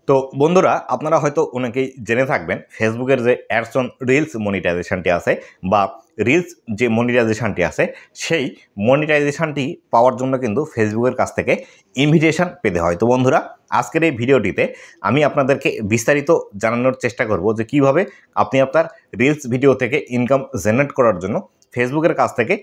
তো বন্ধুরা আপনারা হয়তো অনেকেই জেনে থাকবেন ফেসবুকের যে অ্যাডস অন রিলস মনিটাইজেশনটি আছে বা রিলস যে মনিটাইজেশনটি আছে সেই মনিটাইজেশনটি পাওয়ার জন্য কিন্তু ফেসবুকের কাছ থেকে ইনভিটেশন পেতে হয়। তো বন্ধুরা আজকের এই ভিডিওটিতে আমি আপনাদেরকে বিস্তারিত জানানোর চেষ্টা করব যে কিভাবে আপনি আপনার রিলস ভিডিও থেকে ইনকাম জেনারেট করার জন্য ফেসবুকের কাছ থেকে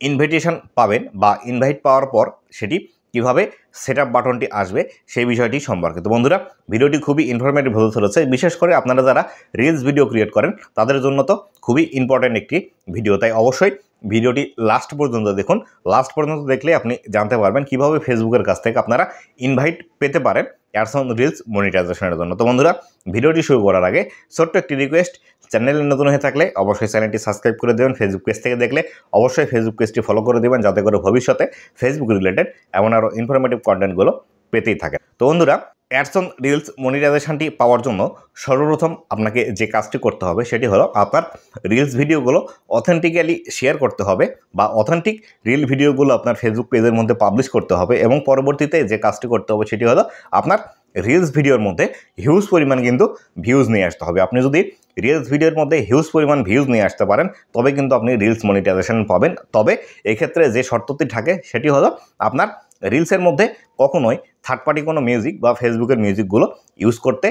ইনভিটেশন পাবেন বা ইনভাইট পাওয়ার পর সেটি কিভাবে সেটআপ বাটনটি আসবে সেই বিষয়টি সম্পর্কে। তো বন্ধুরা ভিডিওটি খুবই ইনফরমেটিভ হতে চলেছে, বিশেষ করে আপনারা যারা রিলস ভিডিও ক্রিয়েট করেন তাদের জন্য তো খুবই ইম্পর্ট্যান্ট একটি ভিডিও, তাই অবশ্যই ভিডিওটি লাস্ট পর্যন্ত দেখুন। লাস্ট পর্যন্ত দেখলে আপনি জানতে পারবেন কিভাবে ফেসবুকের কাছ থেকে আপনারা ইনভাইট পেতে পারেন অ্যাডস অন রিলস মনিটাইজেশনের জন্য। তো বন্ধুরা ভিডিওটি শুরু করার আগে ছোট্ট একটি রিকোয়েস্ট, চ্যানেলে নতুন হয়ে থাকলে অবশ্যই চ্যানেলটি সাবস্ক্রাইব করে দেবেন, ফেসবুক পেজ থেকে দেখলে অবশ্যই ফেসবুক পেজটি ফলো করে দেবেন যাতে করে ভবিষ্যতে ফেসবুক রিলেটেড এমন আরও ইনফরমেটিভ কন্টেন্টগুলো পেতেই থাকে। তো বন্ধুরা অ্যাডস অন রিলস মনিটাইজেশনটি পাওয়ার জন্য সর্বপ্রথম আপনাকে যে কাজটি করতে হবে সেটি হলো আপনার রিলস ভিডিওগুলো অথেন্টিক্যালি শেয়ার করতে হবে বা অথেন্টিক রিল ভিডিওগুলো আপনার ফেসবুক পেজের মধ্যে পাবলিশ করতে হবে এবং পরবর্তীতে যে কাজটি করতে হবে সেটি হলো আপনার রিলস ভিডিওর মধ্যে হিউজ পরিমাণ কিন্তু ভিউজ নিয়ে আসতে হবে। আপনি যদি রিলস ভিডিওর মধ্যে হিউজ পরিমাণ ভিউজ নিয়ে আসতে পারেন তবে কিন্তু আপনি রিলস মনিটাইজেশন পাবেন। তবে এক্ষেত্রে যে শর্তটি থাকে সেটি হলো আপনার রিলসের মধ্যে কখনোই থার্ড পার্টি কোনো মিউজিক বা ফেসবুকের মিউজিকগুলো ইউজ করতে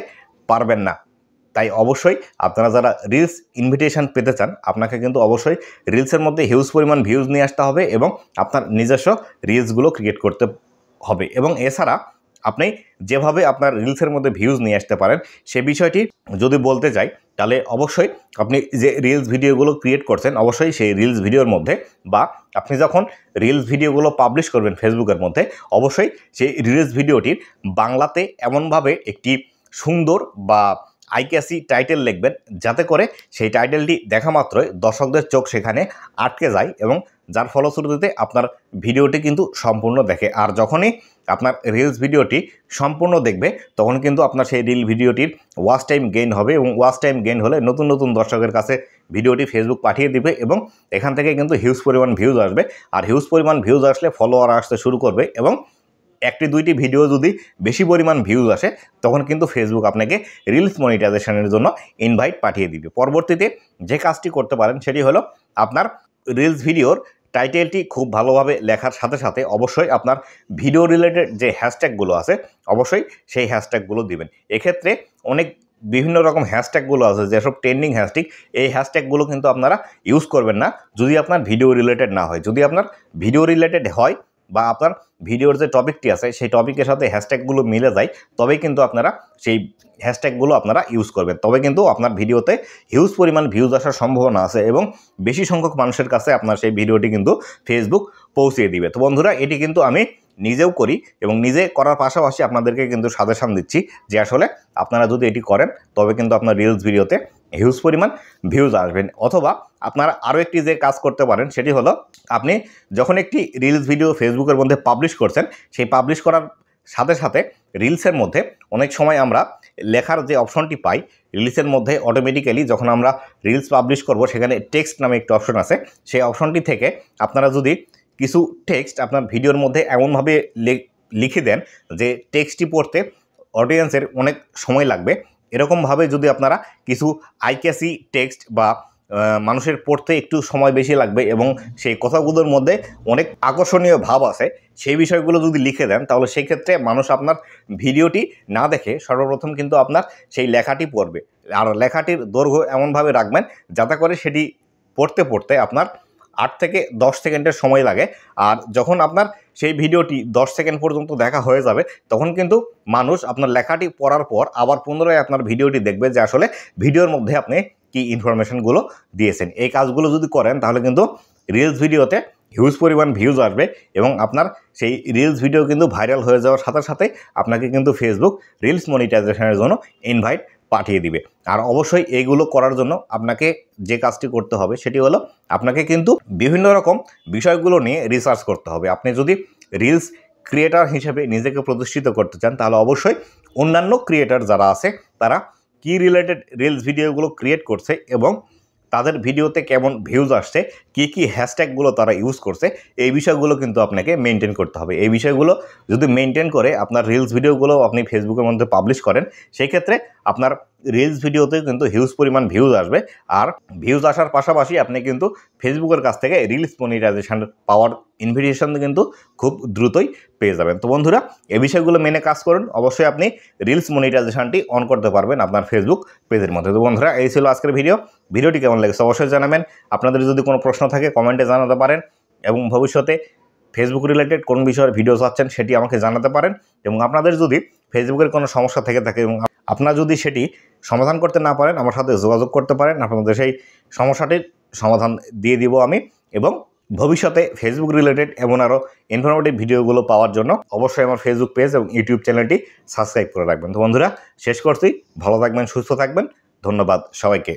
পারবেন না। তাই অবশ্যই আপনারা যারা রিলস ইনভিটেশন পেতে চান আপনাকে কিন্তু অবশ্যই রিলসের মধ্যে হিউজ পরিমাণ ভিউজ নিয়ে আসতে হবে এবং আপনার নিজস্ব রিলসগুলো ক্রিয়েট করতে হবে। এবং এছাড়া আপনি যেভাবে আপনার রিলসের মধ্যে ভিউজ নিয়ে আসতে পারেন সে বিষয়টি যদি বলতে চাই তাহলে অবশ্যই আপনি যে রিলস ভিডিওগুলো ক্রিয়েট করছেন অবশ্যই সেই রিলস ভিডিওর মধ্যে বা আপনি যখন রিলস ভিডিওগুলো পাবলিশ করবেন ফেসবুকের মধ্যে অবশ্যই সেই রিলস ভিডিওটির বাংলাতে এমনভাবে একটি সুন্দর বা আইক্যাসি টাইটেল লিখবেন যাতে করে সেই টাইটেলটি দেখা মাত্রই দর্শকদের চোখ সেখানে আটকে যায় এবং যার ফলশ্রুতিতে আপনার ভিডিওটি কিন্তু সম্পূর্ণ দেখে। আর যখনই আপনার রিলস ভিডিওটি সম্পূর্ণ দেখবে তখন কিন্তু আপনার সেই রিল ভিডিওটির ওয়াচ টাইম গেইন হবে এবং ওয়াচ টাইম গেইন হলে নতুন নতুন দর্শকের কাছে ভিডিওটি ফেসবুক পাঠিয়ে দিবে এবং এখান থেকে কিন্তু হিউজ পরিমাণ ভিউজ আসবে। আর হিউজ পরিমাণ ভিউজ আসলে ফলোয়ার আসতে শুরু করবে এবং একটি দুইটি ভিডিও যদি বেশি পরিমাণ ভিউজ আসে তখন কিন্তু ফেসবুক আপনাকে রিলস মনিটাইজেশনের জন্য ইনভাইট পাঠিয়ে দিবে। পরবর্তীতে যে কাজটি করতে পারেন সেটি হলো আপনার রিলস ভিডিওর টাইটেলটি খুব ভালোভাবে লেখার সাথে সাথে অবশ্যই আপনার ভিডিও রিলেটেড যে হ্যাশট্যাগুলো আছে অবশ্যই সেই হ্যাশট্যাগুলো দিবেন। এক্ষেত্রে অনেক বিভিন্ন রকম হ্যাশট্যাগুলো আছে যেসব ট্রেন্ডিং হ্যাশট্যাগ, এই হ্যাশট্যাগুলো কিন্তু আপনারা ইউজ করবেন না যদি আপনার ভিডিও রিলেটেড না হয়। যদি আপনার ভিডিও রিলেটেড হয় বা আপনার ভিডিওর যে টপিকটি আছে সেই টপিকের সাথে হ্যাশট্যাগুলো মিলে যায় তবেই কিন্তু আপনারা সেই হ্যাশট্যাগুলো আপনারা ইউজ করবেন, তবে কিন্তু আপনার ভিডিওতে হিউজ পরিমাণ ভিউজ আসার সম্ভাবনা আছে এবং বেশি সংখ্যক মানুষের কাছে আপনার সেই ভিডিওটি কিন্তু ফেসবুক পৌঁছিয়ে দিবে। তো বন্ধুরা এটি কিন্তু আমি নিজেও করি এবং নিজে করার পাশাপাশি আপনাদেরকে কিন্তু সাজেশন দিচ্ছি যে আসলে আপনারা যদি এটি করেন তবে কিন্তু আপনার রিলস ভিডিওতে হিউজ পরিমাণ ভিউজ আসবেন। অথবা আপনারা আরও একটি যে কাজ করতে পারেন সেটি হলো আপনি যখন একটি রিলস ভিডিও ফেসবুকের মধ্যে পাবলিশ করছেন সেই পাবলিশ করার সাথে সাথে রিলসের মধ্যে অনেক সময় আমরা লেখার যে অপশনটি পাই রিলসের মধ্যে অটোমেটিক্যালি যখন আমরা রিলস পাবলিশ করব সেখানে টেক্সট নামে একটি অপশন আছে, সেই অপশনটি থেকে আপনারা যদি কিছু টেক্সট আপনার ভিডিওর মধ্যে এমনভাবে লিখে দেন যে টেক্সটটি পড়তে অডিয়েন্সের অনেক সময় লাগবে, এরকমভাবে যদি আপনারা কিছু আইক্যাসি টেক্সট বা মানুষের পড়তে একটু সময় বেশি লাগবে এবং সেই কথাগুলোর মধ্যে অনেক আকর্ষণীয় ভাব আছে সেই বিষয়গুলো যদি লিখে দেন তাহলে সেই ক্ষেত্রে মানুষ আপনার ভিডিওটি না দেখে সর্বপ্রথম কিন্তু আপনার সেই লেখাটি পড়বে। আর লেখাটির দৈর্ঘ্য এমনভাবে রাখবেন যাতে করে সেটি পড়তে পড়তে আপনার 8 থেকে 10 সেকেন্ডের সময় লাগে। আর যখন আপনার সেই ভিডিওটি 10 সেকেন্ড পর্যন্ত দেখা হয়ে যাবে তখন কিন্তু মানুষ আপনার লেখাটি পড়ার পর আবার পুনরায় আপনার ভিডিওটি দেখবে যে আসলে ভিডিওর মধ্যে আপনি কি ইনফরমেশনগুলো দিয়েছেন। এই কাজগুলো যদি করেন তাহলে কিন্তু রিলস ভিডিওতে হিউজ পরিমাণ ভিউজ আসবে এবং আপনার সেই রিলস ভিডিও কিন্তু ভাইরাল হয়ে যাওয়ার সাথে সাথে আপনাকে কিন্তু ফেসবুক রিলস মনিটাইজেশনের জন্য ইনভাইট পাঠিয়ে দিবে। আর অবশ্যই এইগুলো করার জন্য আপনাকে যে কাজটি করতে হবে সেটি হলো আপনাকে কিন্তু বিভিন্ন রকম বিষয়গুলো নিয়ে রিসার্চ করতে হবে। আপনি যদি রিলস ক্রিয়েটার হিসেবে নিজেকে প্রতিষ্ঠিত করতে চান তাহলে অবশ্যই অন্যান্য ক্রিয়েটার যারা আছে তারা কি রিলেটেড রিলস ভিডিওগুলো ক্রিয়েট করছে এবং তাদের ভিডিওতে কেমন ভিউজ আসছে, কী হ্যাশট্যাগুলো তারা ইউজ করছে, এই বিষয়গুলো কিন্তু আপনাকে মেনটেন করতে হবে। এই বিষয়গুলো যদি মেনটেন করে আপনার রিলস ভিডিওগুলো আপনি ফেসবুকের মধ্যে পাবলিশ করেন, সেই ক্ষেত্রে আপনার রিলস ভিডিওতে কিন্তু হিউজ পরিমাণ ভিউজ আসবে। আর ভিউজ আসার পাশাপাশি আপনি কিন্তু ফেসবুকের কাছ থেকে রিলস মনিটাইজেশন পাওয়ার ইনভিটেশন কিন্তু খুব দ্রুতই পেয়ে যাবেন। তো বন্ধুরা, এই বিষয়গুলো মেনে কাজ করুন, অবশ্যই আপনি রিলস মনিটাইজেশনটি অন করতে পারবেন আপনার ফেসবুক পেজের মধ্যে। তো বন্ধুরা, এই ছিল আজকের ভিডিওটি কেমন লেগেছে অবশ্যই জানাবেন। আপনাদের যদি কোনো প্রশ্ন থাকে কমেন্টে জানাতে পারেন, এবং ভবিষ্যতে ফেসবুক রিলেটেড কোন বিষয়ের ভিডিও চাচ্ছেন সেটি আমাকে জানাতে পারেন। এবং আপনাদের যদি ফেসবুকের কোনো সমস্যা থেকে থাকে এবং আপনারা যদি সেটি সমাধান করতে না পারেন, আমার সাথে যোগাযোগ করতে পারেন, আপনাদের সেই সমস্যাটির সমাধান দিয়ে দিব আমি। এবং ভবিষ্যতে ফেসবুক রিলেটেড এমন আরও ইনফরমেটিভ ভিডিওগুলো পাওয়ার জন্য অবশ্যই আমার ফেসবুক পেজ এবং ইউটিউব চ্যানেলটি সাবস্ক্রাইব করে রাখবেন। তো বন্ধুরা, শেষ করছি, ভালো থাকবেন, সুস্থ থাকবেন, ধন্যবাদ সবাইকে।